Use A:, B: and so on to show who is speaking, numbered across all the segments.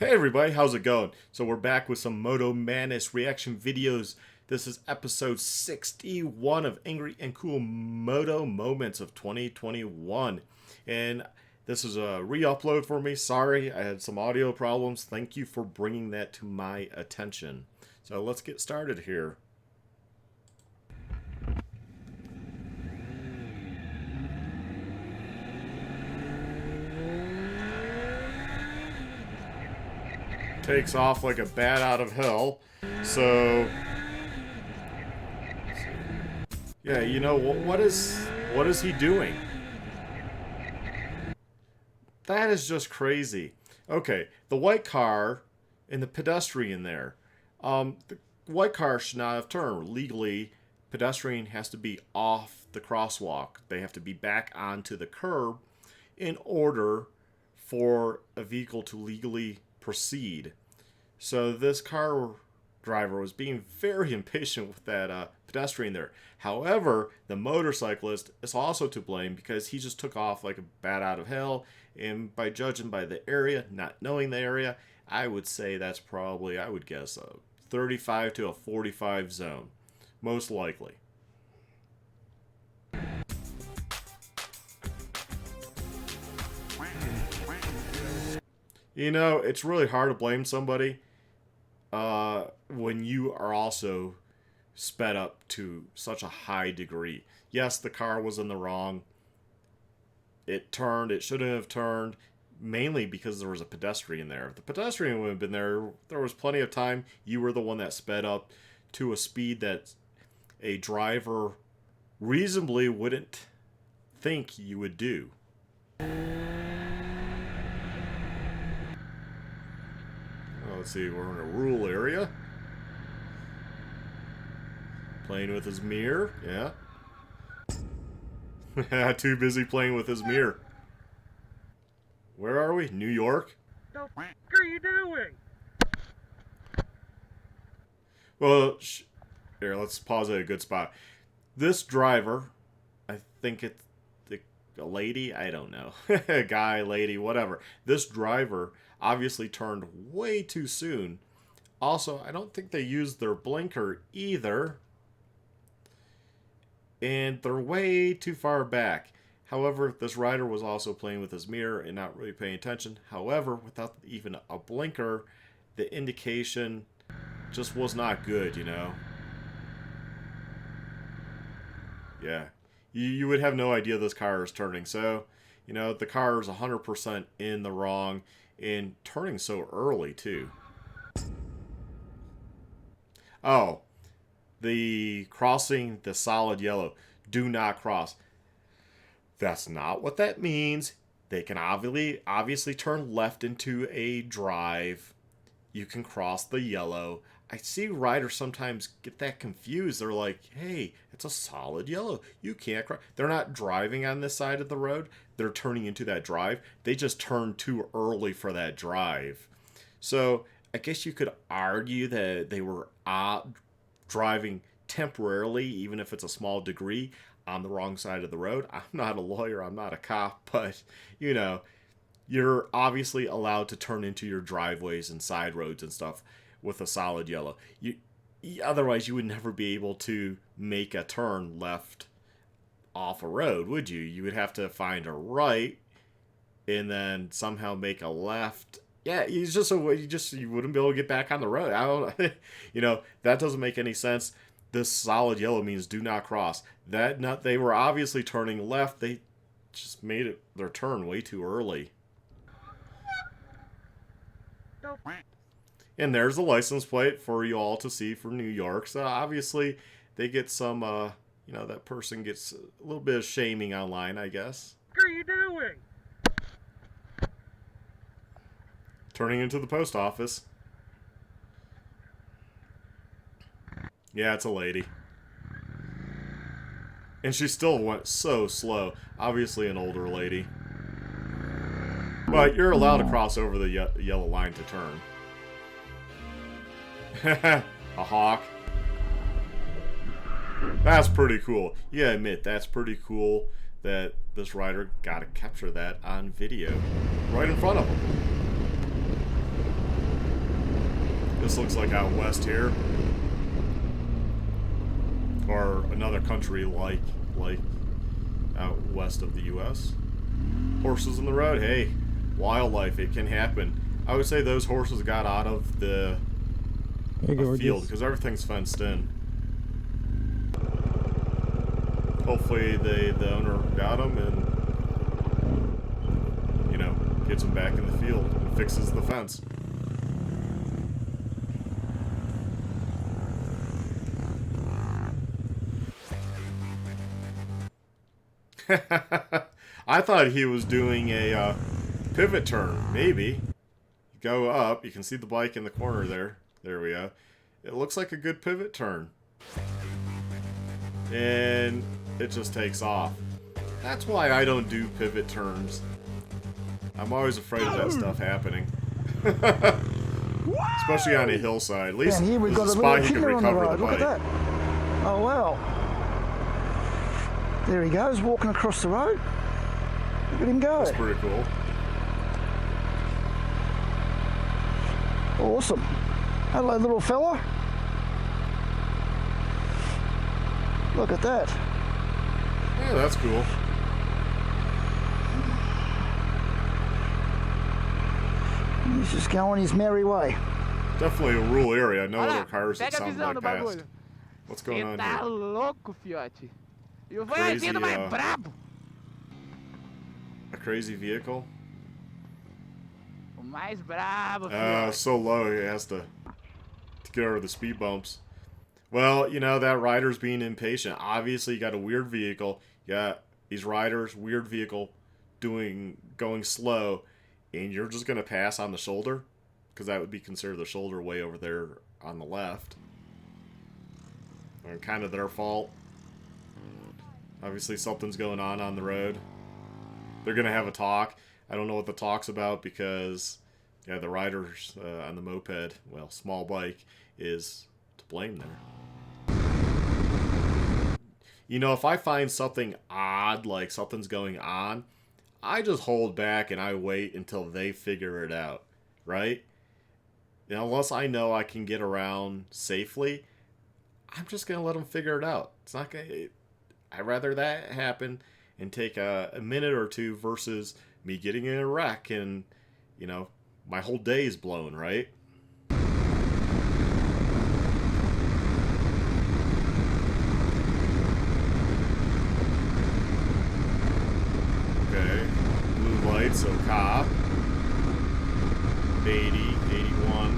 A: Hey everybody, how's it going? So we're back with some Moto Madness reaction videos. This is episode 61 of Angry and Cool Moto Moments of 2021. And this is a re-upload for me. Sorry, I had some audio problems. Thank you for bringing that to my attention. So let's get started here. Takes off like a bat out of hell. So yeah, you know what is he doing? That is just crazy. Okay, the white car and the pedestrian there. The white car should not have turned. Legally, pedestrian has to be off the crosswalk. They have to be back onto the curb in order for a vehicle to legally proceed. So this car driver was being very impatient with that pedestrian there. However, the motorcyclist is also to blame because he just took off like a bat out of hell. And by judging by the area, not knowing the area, I would say that's probably, I would guess, a 35 to a 45 zone. Most likely. You know, it's really hard to blame somebody when you are also sped up to such a high degree. Yes, the car was in the wrong. It turned. It shouldn't have turned, mainly because there was a pedestrian there. If the pedestrian would have been there, there was plenty of time. You were the one that sped up to a speed that a driver reasonably wouldn't think you would do. Let's see, we're in a rural area. Playing with his mirror, yeah. Too busy playing with his mirror. Where are we? New York?
B: The f are you doing?
A: Well, here, let's pause at a good spot. This driver, I think it's a lady, I don't know. Guy, lady, whatever. This driver obviously turned way too soon. Also, I don't think they used their blinker either. And they're way too far back. However, this rider was also playing with his mirror and not really paying attention. However, without even a blinker, the indication just was not good, you know. Yeah. You would have no idea this car is turning. So, you know, the car is 100% in the wrong and turning so early, too. Oh, the crossing the solid yellow. Do not cross. That's not what that means. They can obviously turn left into a drive. You can cross the yellow. I see riders sometimes get that confused. They're like, hey, it's a solid yellow. You can't cross. They're not driving on this side of the road. They're turning into that drive. They just turned too early for that drive. So I guess you could argue that they were driving temporarily, even if it's a small degree, on the wrong side of the road. I'm not a lawyer. I'm not a cop. But, you know, you're obviously allowed to turn into your driveways and side roads and stuff with a solid yellow. Otherwise, you would never be able to make a turn left off a road, would you? You would have to find a right and then somehow make a left. Yeah, you wouldn't be able to get back on the road. I don't, you know, that doesn't make any sense. This solid yellow means do not cross. They were obviously turning left. They just made their turn way too early. And there's a license plate for you all to see for New York. So obviously they get some, you know, that person gets a little bit of shaming online, I guess.
B: What are you doing?
A: Turning into the post office. Yeah, it's a lady. And she still went so slow. Obviously an older lady. But you're allowed to cross over the yellow line to turn. A hawk. That's pretty cool. You gotta admit, that's pretty cool that this rider got to capture that on video right in front of him. This looks like out west here. Or another country like out west of the U.S. Horses in the road. Hey, wildlife. It can happen. I would say those horses got out of the field because everything's fenced in. Hopefully the owner got them and, you know, gets them back in the field and fixes the fence. I thought he was doing a pivot turn, maybe. Go up, you can see the bike in the corner there. There we go. It looks like a good pivot turn. And it just takes off. That's why I don't do pivot turns. I'm always afraid of that stuff happening. Especially on a hillside. At least
C: here we've
A: there's
C: got
A: a
C: a
A: spot
C: little
A: you can
C: killer on the
A: recover
C: road.
A: the
C: Look
A: bike.
C: at that. Oh, wow. There he goes, walking across the road. Look at him go.
A: That's pretty cool.
C: Awesome. Hello, little fella. Look at that.
A: Yeah, that's cool.
C: He's just going his merry way.
A: Definitely a rural area. No other cars that sound like
D: do
A: past.
D: bagulho.
A: What's going on
D: Tá
A: here?
D: louco, fiote. E o
A: Crazy,
D: voizinho mais brabo.
A: A crazy vehicle?
D: O mais brabo, fiote.
A: So low he has to get over the speed bumps. Well, you know, that rider's being impatient. Obviously, you got a weird vehicle. You got these riders, weird vehicle, going slow, and you're just going to pass on the shoulder? Because that would be considered the shoulder way over there on the left. And kind of their fault. Obviously, something's going on the road. They're going to have a talk. I don't know what the talk's about because, yeah, the riders on the moped, well, small bike, is to blame there. You know, if I find something odd, like something's going on, I just hold back and I wait until they figure it out, right? You know, unless I know I can get around safely, I'm just going to let them figure it out. It's not going to... I'd rather that happen and take a minute or two versus me getting in a wreck and, you know, my whole day is blown, right? Okay. Blue light, so cop. 80, 81.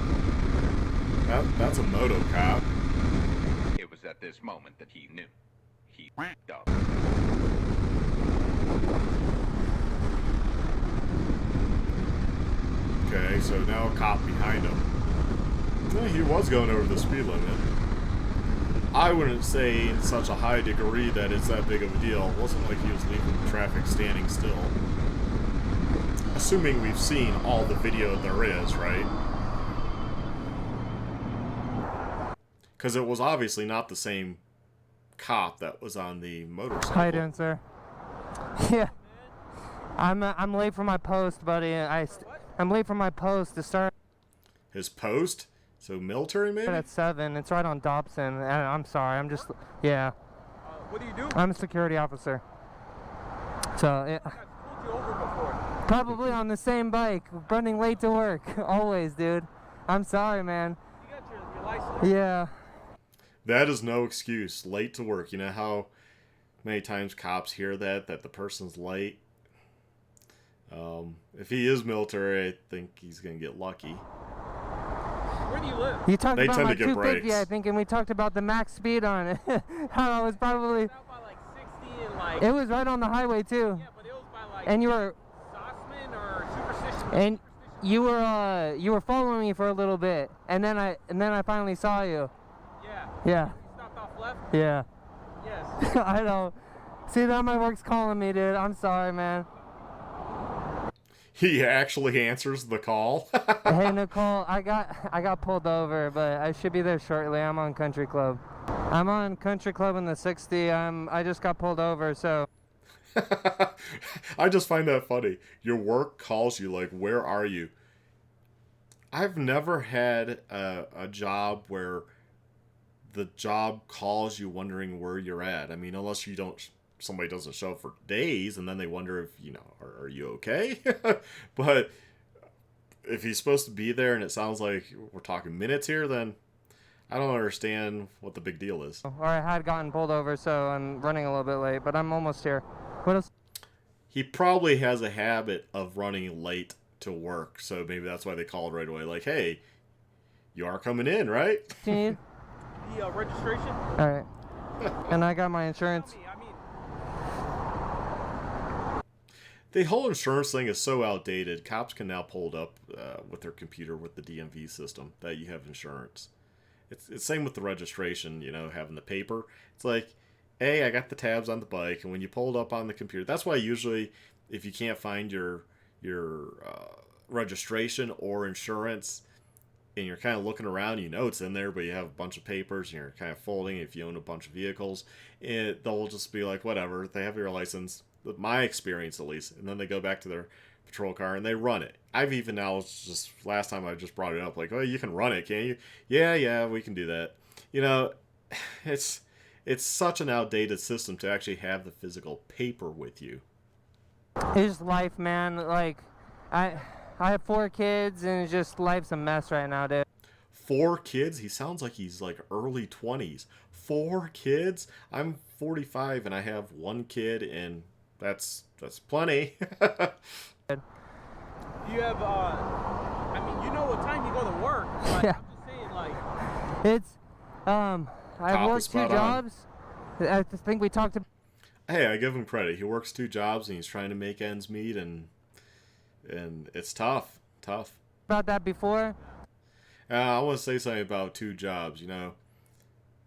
A: That's a moto cop.
E: It was at this moment that he knew. He f***ed up.
A: Okay, so now a cop behind him. Well, he was going over the speed limit. I wouldn't say in such a high degree that it's that big of a deal. It wasn't like he was leaving the traffic standing still. Assuming we've seen all the video there is, right? Because it was obviously not the same cop that was on the motorcycle.
F: How you doing, sir? Yeah, I'm late for my post, buddy. I'm late for my post to start
A: His post? So military, maybe?
F: at 7. It's right on Dobson. And I'm sorry. I'm just yeah.
B: What do you do?
F: I'm a security officer. So it,
B: I've pulled you over before.
F: probably on the same bike, running late to work. Always, dude. I'm sorry, man.
B: You got your license.
F: Yeah.
A: That is no excuse. Late to work. You know how many times cops hear that the person's late? If he is military, I think he's going to get lucky.
B: Where do you live?
F: You talked
A: They
F: about
A: tend
F: my
A: to get
F: 250,
A: breaks.
F: I think, and we talked about the max speed on it. How I was probably.
B: Out by like 60 and like.
F: It was right on the highway too.
B: Yeah, but it was by like.
F: And you were.
B: Sauceman or Superstition.
F: And you were following me for a little bit, and then I finally saw you.
B: Yeah.
F: Yeah,
B: You stopped off left.
F: yeah.
B: Yes.
F: I know. See, now my work's calling me, dude. I'm sorry, man.
A: He actually answers the call.
F: Hey, Nicole, I got pulled over, but I should be there shortly. I'm on Country Club. I'm on Country Club in the 60. I just got pulled over, so.
A: I just find that funny. Your work calls you like, where are you? I've never had a job where the job calls you wondering where you're at. I mean, unless somebody doesn't show up for days, and then they wonder if, are you okay? But if he's supposed to be there and it sounds like we're talking minutes here, then I don't understand what the big deal is.
F: Or I had gotten pulled over, so I'm running a little bit late, but I'm almost here. What else?
A: He probably has a habit of running late to work, so maybe that's why they called right away. Like, hey, you are coming in, right?
F: Do you need?
B: The registration?
F: All right. And I got my insurance.
B: I mean,
A: The whole insurance thing is so outdated. Cops can now pull it up with their computer with the DMV system that you have insurance. It's same with the registration, having the paper. It's like, hey, I got the tabs on the bike, and when you pull it up on the computer, that's why usually if you can't find your registration or insurance, and you're kind of looking around, it's in there, but you have a bunch of papers, and you're kind of folding. If you own a bunch of vehicles, they'll just be like, whatever, they have your license, my experience at least, and then they go back to their patrol car and they run it. I've even now, just last time I just brought it up, like, oh, you can run it, can't you? Yeah, we can do that. It's such an outdated system to actually have the physical paper with you.
F: It's just life, man. Like, I have 4 kids, and it's just life's a mess right now, dude.
A: 4 kids? He sounds like he's like early 20s. 4 kids? I'm 45 and I have 1 kid, and that's plenty.
B: you have, I mean, you know what time you go to work. But
F: Yeah.
B: I'm just saying, like,
F: It's, I've
A: Top
F: worked
A: is
F: 2
A: spot on.
F: jobs. I think we talked about.
A: Hey, I give him credit. He works 2 jobs and he's trying to make ends meet, and it's tough.
F: About that before.
A: I want to say something about 2 jobs.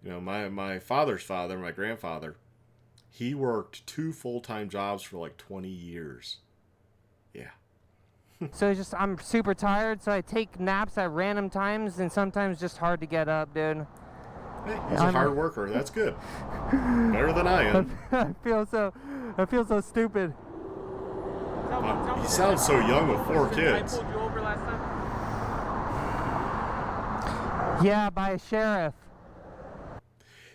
A: My father's father, my grandfather, he worked 2 full-time jobs for like 20 years. Yeah.
F: So it's just I'm super tired, so I take naps at random times, and sometimes just hard to get up, dude.
A: Hey, he's a hard worker. That's good. Better than I am.
F: I feel so stupid.
B: tell me
A: He
B: this.
A: sounds so young with 4
B: I
A: kids.
B: pulled you over last time.
F: Yeah, by a sheriff.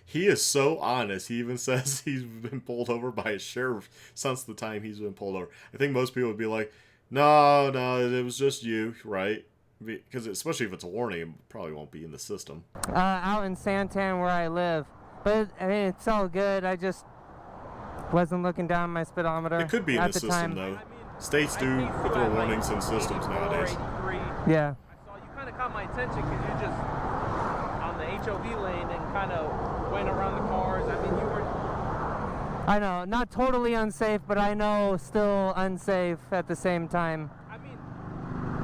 A: He is so honest. He even says he's been pulled over by a sheriff since the time he's been pulled over. I think most people would be like, no, it was just you, right? Because especially if it's a warning, it probably won't be in the system.
F: Out in Santan where I live. But, I mean, it's all good. I just wasn't looking down my speedometer
A: It could be in
F: at
A: the
F: the
A: system,
F: time.
A: though.
B: I mean,
A: States do
B: I think
A: put
B: so
A: their
B: at, like,
A: warnings in systems
B: 84,
A: nowadays.
B: 83.
F: Yeah.
B: I saw you kind of caught my attention because you just on the HOV lane and kind of went around the cars. I mean, you were.
F: I know, not totally unsafe, but I know still unsafe at the same time.
B: I mean,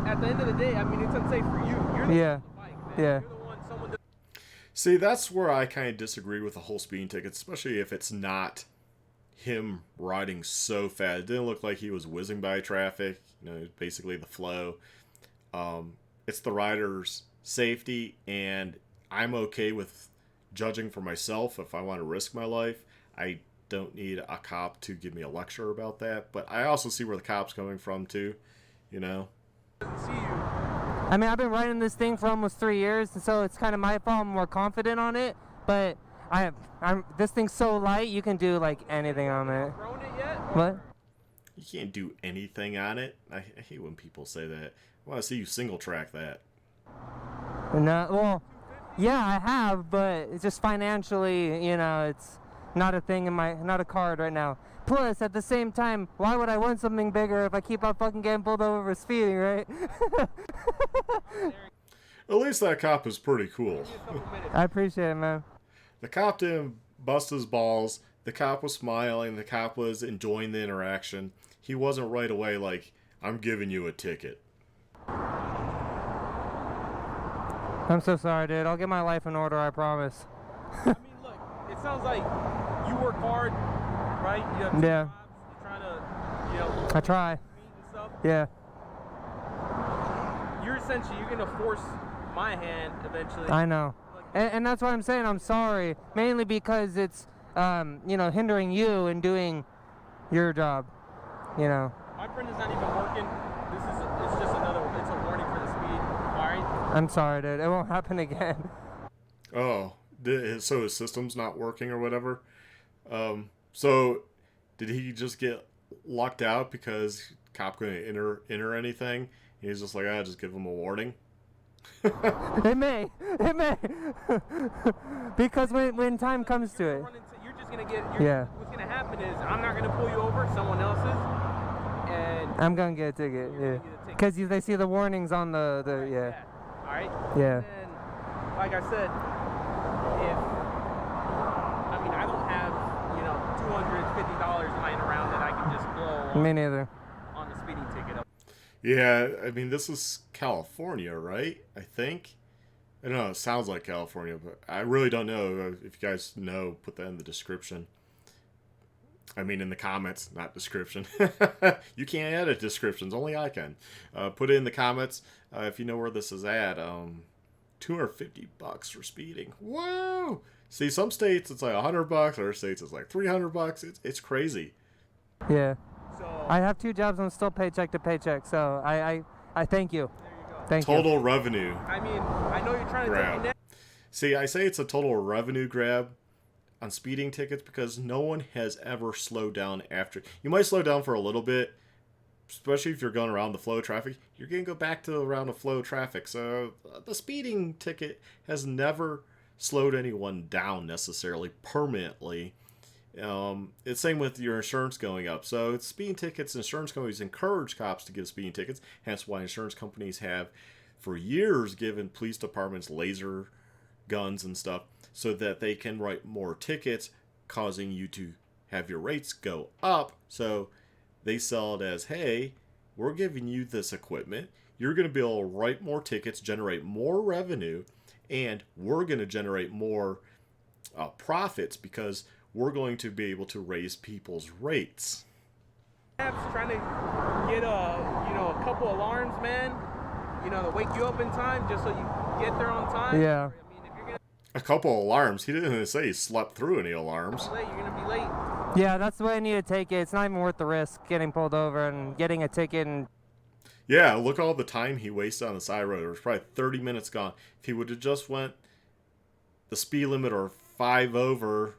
B: at the end of the day, I mean, it's unsafe for you. You're the
F: Yeah.
B: one on the bike, man.
F: Yeah.
B: You're the one. Someone.
A: See, that's where I kind of disagree with the whole speeding ticket, especially if it's not him riding so fast. It didn't look like he was whizzing by traffic. Basically the flow. It's the rider's safety, and I'm okay with judging for myself if I want to risk my life. I don't need a cop to give me a lecture about that, but I also see where the cop's coming from too.
B: Doesn't see you.
F: I mean, I've been riding this thing for almost 3 years, and so it's kind of my fault. I'm more confident on it, but this thing's so light, you can do like anything on it.
B: Thrown it yet?
F: What?
A: You can't do anything on it. I hate when people say that. I want to see you single track that.
F: No, well, yeah, I have, but it's just financially, it's not a thing not a card right now. Plus, at the same time, why would I want something bigger if I keep on fucking getting pulled over for speeding, right?
A: At least that cop is pretty cool.
F: I appreciate it, man.
A: The cop didn't bust his balls. The cop was smiling. The cop was enjoying the interaction. He wasn't right away like, I'm giving you a ticket.
F: I'm so sorry, dude. I'll get my life in order, I promise.
B: I mean, look, it sounds like you work hard, right? You have 2
F: Yeah.
B: jobs. You're trying to,
F: I try.
B: meet and stuff.
F: Yeah.
B: You're gonna force my hand eventually.
F: I know. And that's why I'm saying I'm sorry. Mainly because it's, hindering you in doing your job.
B: My friend is not even working. It's just it's a warning for the speed. All right.
F: I'm sorry, dude. It won't happen again.
A: Oh, so his system's not working or whatever. So did he just get locked out because cop couldn't enter anything? He's just like, just give him a warning.
F: It may. Because when time comes to it.
B: You're just gonna get.
F: Yeah.
B: What's gonna happen is I'm not gonna pull you over. Someone else is, and
F: I'm gonna get a ticket. Yeah. Because they see the warnings on the yeah.
B: All right.
F: Yeah.
B: And like I said, I don't have $250 lying around that I can just blow.
F: Me neither.
B: On the speeding ticket.
A: Yeah, I mean, this is California, right? I think. I don't know, it sounds like California, but I really don't know. If you guys know, put that in the description. I mean, in the comments, not description. You can't edit descriptions, only I can. Put it in the comments if you know where this is at. $250 for speeding. Whoa! See, some states it's like $100, other states it's like $300. It's crazy.
F: Yeah.
B: So
F: I have 2 jobs. I'm still paycheck to paycheck. So I thank you.
B: there you go.
F: Thank you.
A: Total revenue
B: I mean, I know you're trying to take
A: grab.
B: me down.
A: See, I say it's a total revenue grab on speeding tickets because no one has ever slowed down after. You might slow down for a little bit, especially if you're going around the flow of traffic. You're going to go back to around the flow of traffic. So the speeding ticket has never slowed anyone down necessarily permanently. It's same with your insurance going up. So it's speeding tickets. Insurance companies encourage cops to give speeding tickets. Hence why insurance companies have for years given police departments laser guns and stuff so that they can write more tickets, causing you to have your rates go up. So they sell it as, hey, we're giving you this equipment. You're going to be able to write more tickets, generate more revenue, and we're going to generate more profits because we're going to be able to raise people's rates.
B: Trying to get a couple alarms, man. To wake you up in time just so you get there on time.
F: Yeah.
B: I mean, if you're gonna
A: A couple alarms. He didn't say he slept through any alarms.
B: be late, you're gonna be late.
F: Yeah, that's the way I need to take it. It's not even worth the risk getting pulled over and getting a ticket. And
A: Yeah, look all the time he wasted on the side road. There was probably 30 minutes gone. If he would have just went the speed limit or 5 over,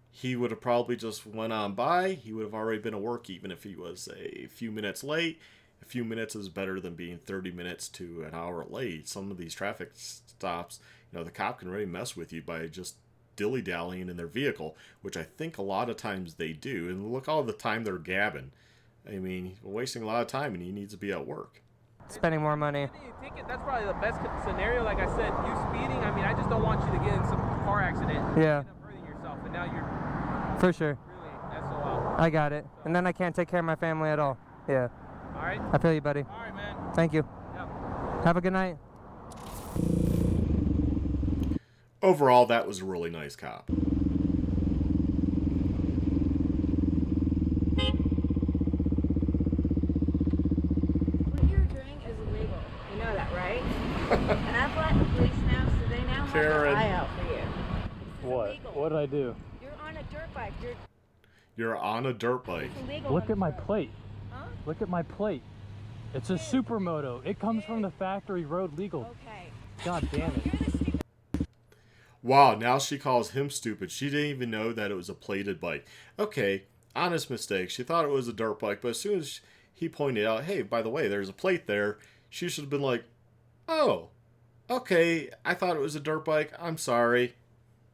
A: he would have probably just went on by. He would have already been at work even if he was a few minutes late. A few minutes is better than being 30 minutes to an hour late. Some of these traffic stops, the cop can really mess with you by just dilly-dallying in their vehicle, which I think a lot of times they do. And look all the time they're gabbing. I mean, he's wasting a lot of time and he needs to be at work.
F: spending more money.
B: Getting a ticket, that's probably the best scenario. Like I said, you speeding, I mean, I just don't want you to get in some car accident and
F: Yeah.
B: end up hurting yourself. And now you're
F: For sure.
B: really SOL.
F: I got it. And then I can't take care of my family at all. Yeah.
B: All right?
F: I feel you, buddy.
B: All right, man.
F: Thank you.
B: Yeah.
F: Have a good night.
A: Overall, that was a really nice cop.
G: What you're doing is illegal. You know that, right? And I've let the police know, so they now have
A: Karen.
G: their eye out for you. It's
H: What?
G: illegal.
H: What did I do?
G: You're on a dirt bike.
A: You're on a dirt bike.
G: It's illegal.
H: Look
G: on
H: at my
G: the road.
H: plate.
G: Huh?
H: Look at my plate. It's a supermoto. It comes from the factory road legal.
G: Okay.
H: God damn it.
G: You're the stupid.
A: Wow, now she calls him stupid. She didn't even know that it was a plated bike. Okay, honest mistake. She thought it was a dirt bike, but as soon as he pointed out, hey, by the way, there's a plate there, she should have been like, oh, okay, I thought it was a dirt bike. I'm sorry.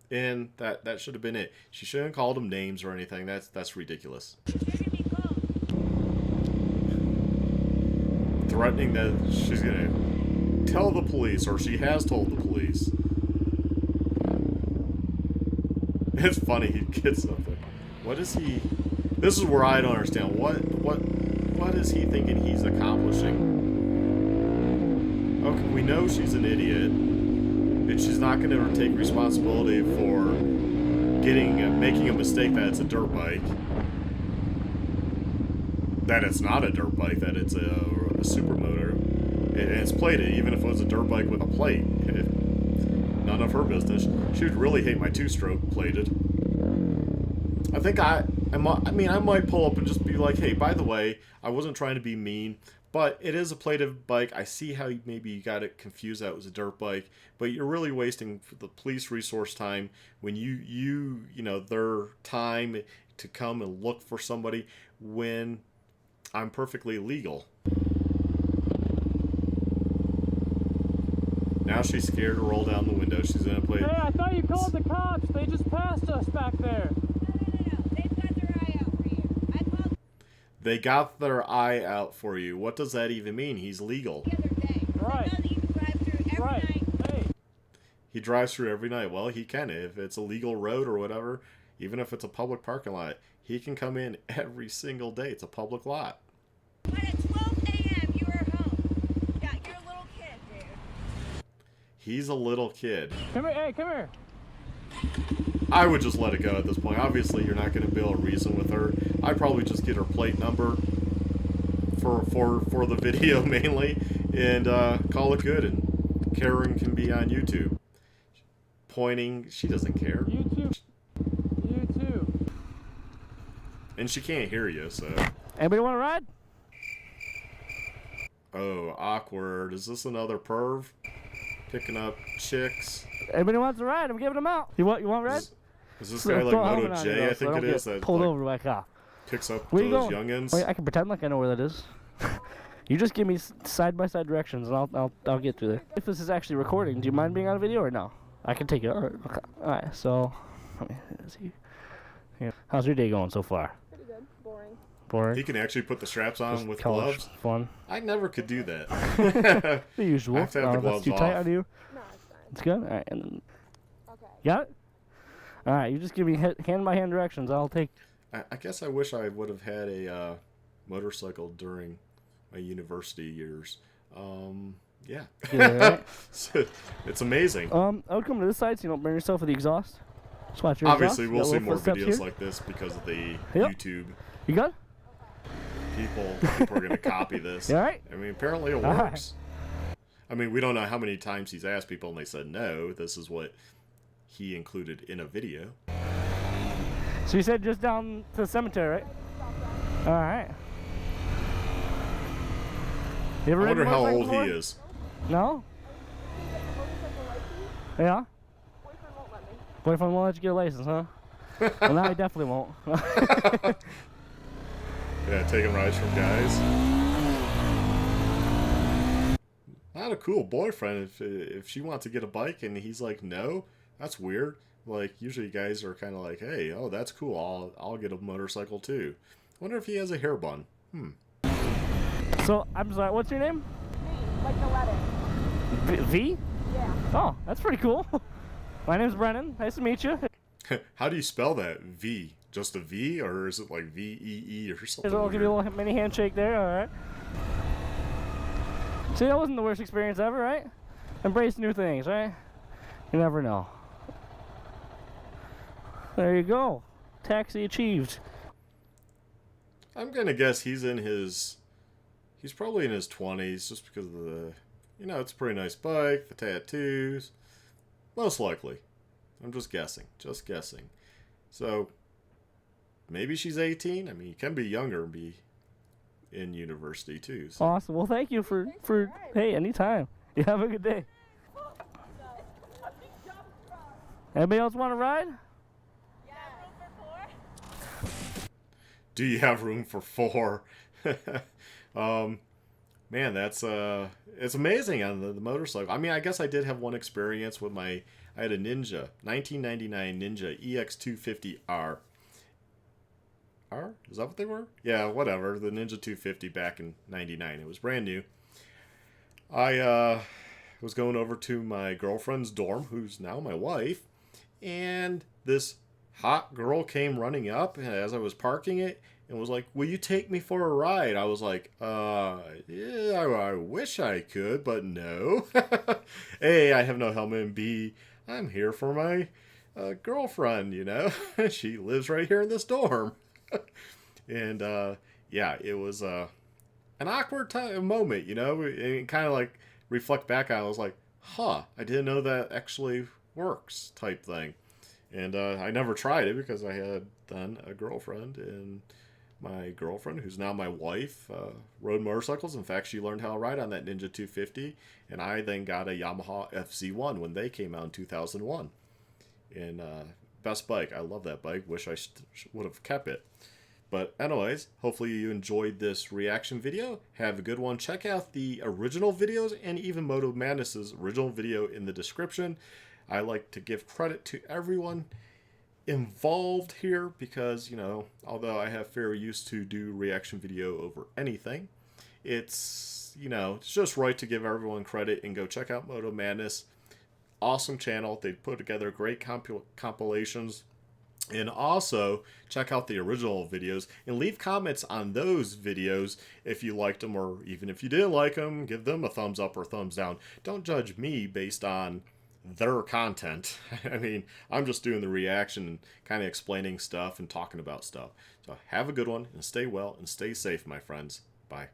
A: And that should have been it. She shouldn't have called him names or anything. That's ridiculous.
G: You're gonna be called.
A: Threatening that she's going to tell the police, or she has told the police. It's funny, he gets something. What is he... This is where I don't understand. What is he thinking he's accomplishing? Okay, we know she's an idiot, and she's not going to take responsibility for making a mistake that it's a dirt bike. That it's not a dirt bike, that it's a supermoto. And it's plated, even if it was a dirt bike with a plate. None of her business. She would really hate my two-stroke plated. I think I might pull up and just be like, hey, by the way, I wasn't trying to be mean, But it is a plated bike. I see how maybe you got it confused that it was a dirt bike, but you're really wasting the police resource time when you know, their time to come and look for somebody when I'm perfectly legal. Now she's scared to roll down the window. She's gonna play.
H: Hey, I thought you called the cops. They just passed us back there.
A: They got their eye out for you. What does that even mean? He's legal.
H: Right. Right. Hey.
A: He drives through every night. Well, he can. If it's a legal road or whatever, even if it's a public parking lot, he can come in every single day. It's a public lot.
G: But at 12 a.m. you were home. Yeah, you're a little kid, dude.
A: He's a little kid.
H: Come here. Hey, come here.
A: I would just let it go at this point. Obviously, you're not going to be able to reason with her. I'd probably just get her plate number for the video mainly, and call it good. And Karen can be on YouTube. Pointing, she doesn't care.
H: You too. You too.
A: And she can't hear you, so.
I: Anybody want to ride?
A: Oh, awkward. Is this another perv? Picking up chicks?
I: Anybody wants to ride? I'm giving them out. You want ride?
A: Is this guy like Moto J, I think it is, that
I: pulled
A: like,
I: over by a cop.
A: picks up
I: Where you
A: those
I: going?
A: youngins?
I: Wait, I can pretend like I know where that is. You just give me side-by-side directions, and I'll get through there. If this is actually recording, do you mind being on a video or no? I can take it. All right. Okay. All right. So, let me see. Yeah. How's your day going so far?
G: Pretty good. Boring.
I: Boring.
A: He can actually put the straps on
I: Just
A: with
I: college
A: gloves.
I: Fun.
A: I never could do that.
I: The usual.
A: I have to have the
I: That's
A: gloves
I: too tight
A: off.
I: on you.
G: No, it's fine.
I: It's good. All right. And then,
G: Okay.
I: got it. All right. You just give me hand-by-hand directions. I'll take.
A: I guess I wish I would have had a motorcycle during my university years. Yeah.
I: Yeah, right.
A: So, it's amazing.
I: I would come to this side so you don't burn yourself with the exhaust. Just watch your
A: Obviously,
I: exhaust.
A: we'll
I: You got
A: see more
I: little footsteps
A: videos
I: here.
A: like this because of the
I: Yep.
A: YouTube.
I: You good?
A: People are going to copy this.
I: You all right?
A: I mean, apparently it
I: All right.
A: works. I mean, we don't know how many times he's asked people and they said no. This is what he included in a video.
I: So you said just down to the cemetery, right? All right. You ever
A: I wonder
I: ridden a
A: how
I: motorcycle
A: old he
I: before?
A: is.
I: No? Yeah? Boyfriend won't let you get a license, huh? Well, now he definitely won't.
A: Yeah, taking rides from guys. Not a cool boyfriend if she wants to get a bike and he's like, no, that's weird. Like, usually guys are kind of like, hey, oh, that's cool. I'll get a motorcycle too. Wonder if he has a hair bun.
I: So, I'm sorry, what's your name?
G: Like the letter.
I: V?
G: Yeah.
I: Oh, that's pretty cool. My name's Brennan. Nice to meet you.
A: How do you spell that? V? Just a V, or is it like V-E-E or something?
I: I'll give you a
A: weird?
I: little mini handshake there, alright. See, that wasn't the worst experience ever, right? Embrace new things, right? You never know. There you go. Taxi achieved.
A: I'm gonna guess he's probably in his 20s, just because of the, it's a pretty nice bike, the tattoos, most likely. I'm just guessing, So, maybe she's 18. I mean, you can be younger and be in university too. So.
I: Awesome. Well, thank you for hey, anytime. You have a good day. Anybody else want to ride?
A: Do you have room for 4? Man, that's it's amazing on the motorcycle. I mean, I guess I did have one experience with I had a Ninja, 1999 Ninja EX250R. R? Is that what they were? Yeah, whatever. The Ninja 250 back in 99. It was brand new. I was going over to my girlfriend's dorm, who's now my wife, and this hot girl came running up as I was parking it and was like, will you take me for a ride? I was like, yeah, I wish I could, but no. A, I have no helmet, and B, I'm here for my girlfriend, She lives right here in this dorm. And, yeah, it was an awkward moment, and kind of like reflect back on it. I was like, I didn't know that actually works type thing. And I never tried it because I had then a girlfriend, and my girlfriend, who's now my wife, rode motorcycles. In fact, she learned how to ride on that Ninja 250, and I then got a Yamaha FZ1 when they came out in 2001. And best bike. I love that bike. Wish I would have kept it. But anyways, hopefully you enjoyed this reaction video. Have a good one. Check out the original videos and even Moto Madness's original video in the description. I like to give credit to everyone involved here because, you know, although I have fair use to do reaction video over anything, it's, you know, it's just right to give everyone credit and go check out Moto Madness. Awesome channel. They put together great compilations. And also, check out the original videos and leave comments on those videos if you liked them, or even if you didn't like them, give them a thumbs up or thumbs down. Don't judge me based on their content. I mean, I'm just doing the reaction and kind of explaining stuff and talking about stuff. So have a good one and stay well and stay safe, my friends. Bye.